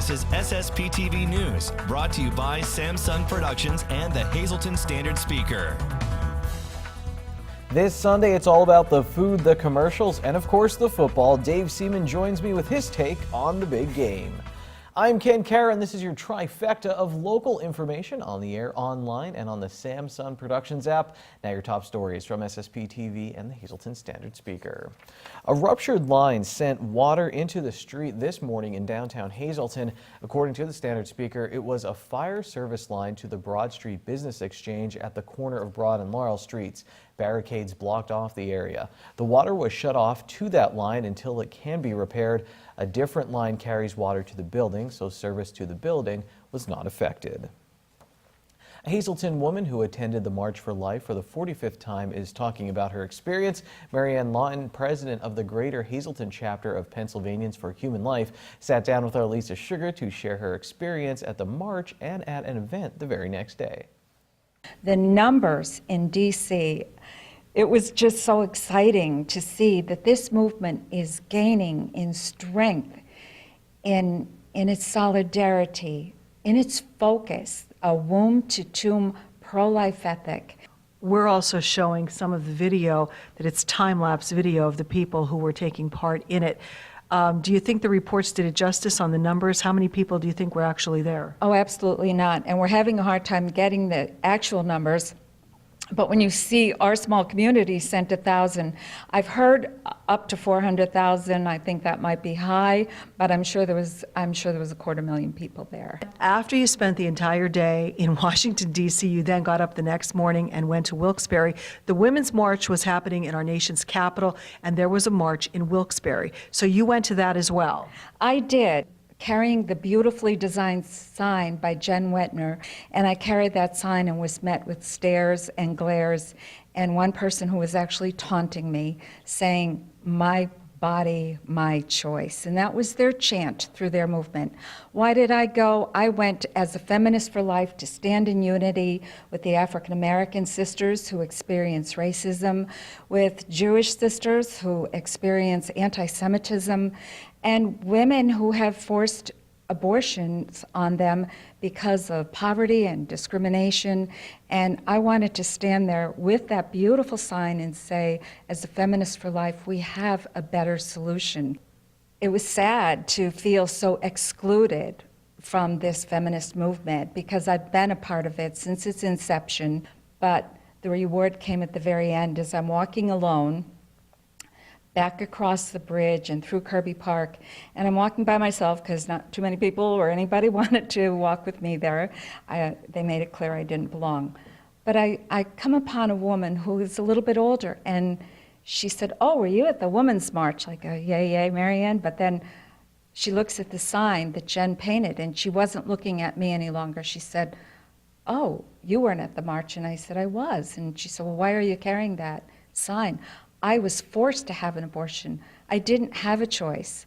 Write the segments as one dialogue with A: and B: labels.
A: This is SSPTV News, brought to you by Samsung Productions and the Hazleton Standard Speaker.
B: This Sunday, it's all about the food, the commercials, and of course the football. Dave Seaman joins me with his take on the big game. I'm Ken Kara, and this is your trifecta of local information on the air, online, and on the Samsung Productions app. Now your top stories from SSPTV and the Hazleton Standard Speaker. A ruptured line sent water into the street this morning in downtown Hazleton. According to the Standard Speaker, it was a fire service line to the Broad Street Business Exchange at the corner of Broad and Laurel Streets. Barricades blocked off the area. The water was shut off to that line until it can be repaired. A different line carries water to the building, so service to the building was not affected. A Hazleton woman who attended the March for Life for the 45th time is talking about her experience. Marianne Lawton, president of the Greater Hazleton chapter of Pennsylvanians for Human Life, sat down with our Lisa Sugar to share her experience at the march and at an event the very next day.
C: The numbers in D.C., it was just so exciting to see that this movement is gaining in strength, in its solidarity, in its focus, a womb-to-tomb pro-life ethic.
D: We're also showing some of the video, that it's time-lapse video of the people who were taking part in it. Do you think the reports did it justice on the numbers? How many people do you think were actually there?
C: Oh, absolutely not. And we're having a hard time getting the actual numbers. But when you see our small community sent 1,000, I've heard up to 400,000. I think that might be high, but I'm sure there was a 250,000 people there.
D: After you spent the entire day in Washington, D.C., you then got up the next morning and went to Wilkes-Barre. The Women's March was happening in our nation's capital, and there was a march in Wilkes-Barre. So you went to that as well.
C: I did, carrying the beautifully designed sign by Jen Wetner, and I carried that sign and was met with stares and glares, and one person who was actually taunting me, saying, "My body, my choice." And that was their chant through their movement. Why did I go? I went as a feminist for life to stand in unity with the African American sisters who experience racism, with Jewish sisters who experience anti-Semitism, and women who have forced abortions on them because of poverty and discrimination. And I wanted to stand there with that beautiful sign and say, as a feminist for life, we have a better solution. It was sad to feel so excluded from this feminist movement because I've been a part of it since its inception, but the reward came at the very end as I'm walking alone back across the bridge and through Kirby Park, and I'm walking by myself because not too many people or anybody wanted to walk with me there. They made it clear I didn't belong. But I come upon a woman who is a little bit older, and she said, "Oh, were you at the Women's March?" Like, yay, Marianne. But then she looks at the sign that Jen painted, and she wasn't looking at me any longer. She said, "Oh, you weren't at the march?" And I said, "I was." And she said, "Well, why are you carrying that sign?" I was forced to have an abortion. I didn't have a choice.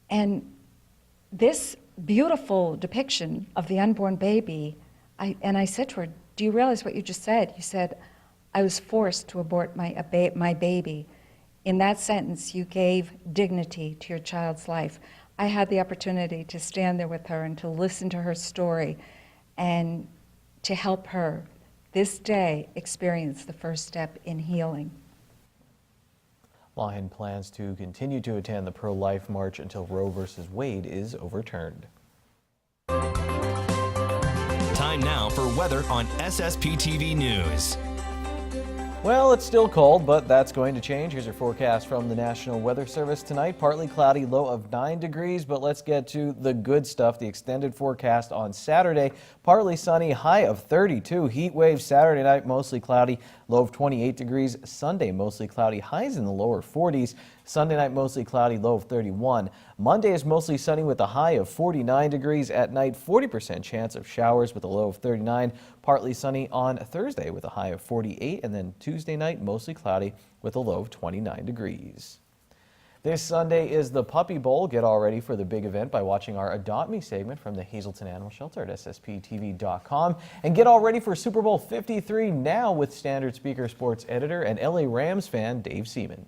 C: And this beautiful depiction of the unborn baby, I said to her, "Do you realize what you just said?" You said, "I was forced to abort my baby." In that sentence, you gave dignity to your child's life. I had the opportunity to stand there with her and to listen to her story and to help her this day experience the first step in healing.
B: Lawton plans to continue to attend the pro-life march until Roe v. Wade is overturned.
A: Time now for weather on SSPTV News.
B: Well, it's still cold, but that's going to change. Here's your forecast from the National Weather Service tonight. Partly cloudy, low of 9 degrees, but let's get to the good stuff. The extended forecast on Saturday, partly sunny, high of 32. Heat wave Saturday night, mostly cloudy, low of 28 degrees. Sunday, mostly cloudy, highs in the lower 40s. Sunday night, mostly cloudy, low of 31. Monday is mostly sunny with a high of 49 degrees. At night, 40% chance of showers with a low of 39. Partly sunny on Thursday with a high of 48. And then Tuesday night, mostly cloudy with a low of 29 degrees. This Sunday is the Puppy Bowl. Get all ready for the big event by watching our Adopt Me segment from the Hazleton Animal Shelter at SSPTV.com. And get all ready for Super Bowl 53 now with Standard Speaker sports editor and LA Rams fan Dave Seaman.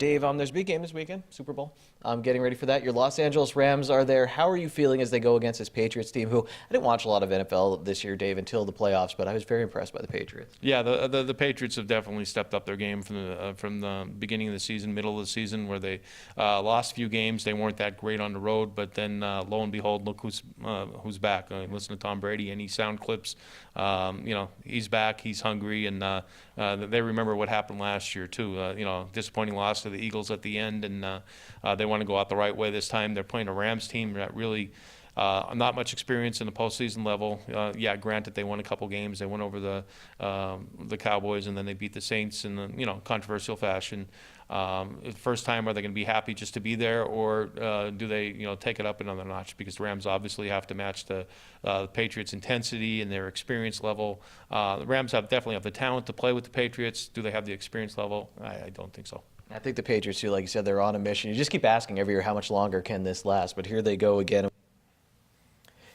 B: Dave, there's a big game this weekend, Super Bowl. Getting ready for that. Your Los Angeles Rams are there. How are you feeling as they go against this Patriots team, who I didn't watch a lot of NFL this year, Dave, until the playoffs, but I was very impressed by the Patriots.
E: Yeah, the Patriots have definitely stepped up their game from the beginning of the season, middle of the season, where they lost a few games. They weren't that great on the road, but then lo and behold, look who's back. Listen to Tom Brady, any sound clips. He's back. He's hungry, and they remember what happened last year too. Disappointing loss to the Eagles at the end, and they want to go out the right way this time. They're playing a Rams team that really not much experience in the postseason level. Granted, they won a couple games. They went over the Cowboys, and then they beat the Saints in the controversial fashion. First time, are they going to be happy just to be there, or do they take it up another notch? Because the Rams obviously have to match the Patriots' intensity and their experience level. The Rams definitely have the talent to play with the Patriots. Do they have the experience level? I don't think so.
B: I think the Patriots, too, like you said, they're on a mission. You just keep asking every year, how much longer can this last? But here they go again.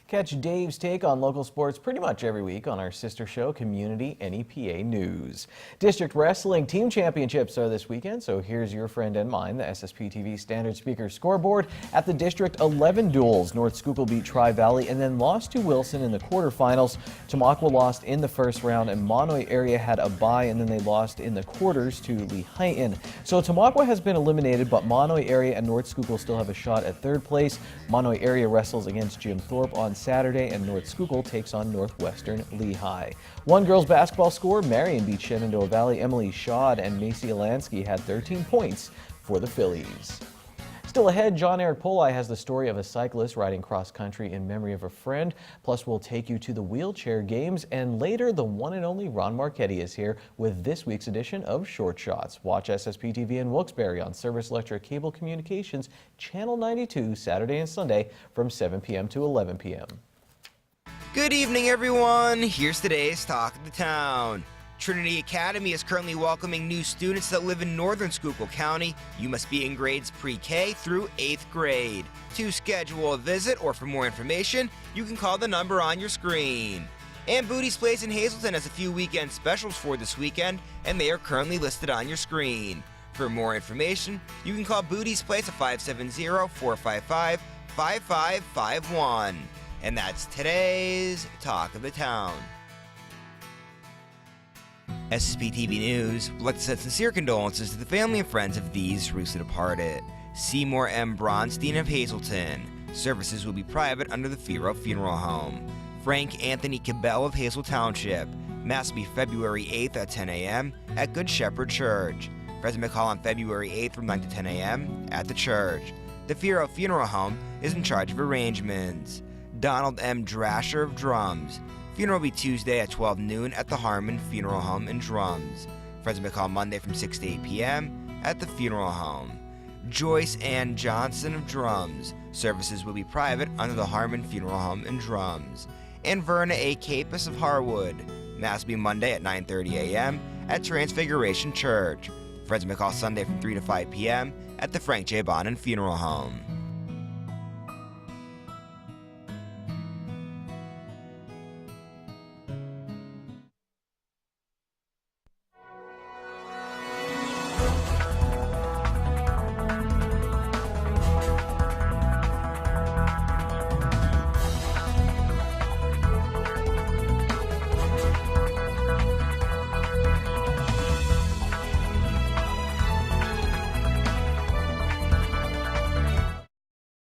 B: Catch Dave's take on local sports pretty much every week on our sister show, Community NEPA News. District Wrestling Team Championships are this weekend, so here's your friend and mine, the SSPTV Standard Speaker scoreboard. At the District 11 duels, North Schuylkill beat Tri-Valley and then lost to Wilson in the quarterfinals. Tamaqua lost in the first round, and Monoy area had a bye, and then they lost in the quarters to Lehighton. So Tamaqua has been eliminated, but Monoy area and North Schuylkill still have a shot at third place. Monoy area wrestles against Jim Thorpe on Saturday, and North Schuylkill takes on Northwestern Lehigh. One girls basketball score, Marion beat Shenandoah Valley. Emily Schad and Macy Alansky had 13 points for the Phillies. Still ahead, John Eric Polai has the story of a cyclist riding cross-country in memory of a friend. Plus, we'll take you to the wheelchair games, and later, the one and only Ron Marchetti is here with this week's edition of Short Shots. Watch SSPTV in Wilkes-Barre on Service Electric Cable Communications, Channel 92, Saturday and Sunday from 7 p.m. to 11 p.m.
F: Good evening, everyone. Here's today's Talk of the Town. Trinity Academy is currently welcoming new students that live in northern Schuylkill County. You must be in grades pre-K through 8th grade. To schedule a visit or for more information, you can call the number on your screen. And Booty's Place in Hazleton has a few weekend specials for this weekend, and they are currently listed on your screen. For more information, you can call Booty's Place at 570-455-5551. And that's today's Talk of the Town. SSPTV News would like to send sincere condolences to the family and friends of these recently departed. Seymour M. Bronstein of Hazleton. Services will be private under the Firo Funeral Home. Frank Anthony Cabell of Hazel Township. Mass will be February 8th at 10 a.m. at Good Shepherd Church. President McCall on February 8th from 9 to 10 a.m. at the church. The Firo Funeral Home is in charge of arrangements. Donald M. Drasher of Drums. Funeral will be Tuesday at 12 noon at the Harmon Funeral Home in Drums. Friends may call Monday from 6 to 8 p.m. at the funeral home. Joyce Ann Johnson of Drums. Services will be private under the Harmon Funeral Home in Drums. And Verna A. Capus of Harwood. Mass will be Monday at 9:30 a.m. at Transfiguration Church. Friends may call Sunday from 3 to 5 p.m. at the Frank J. Bonin Funeral Home.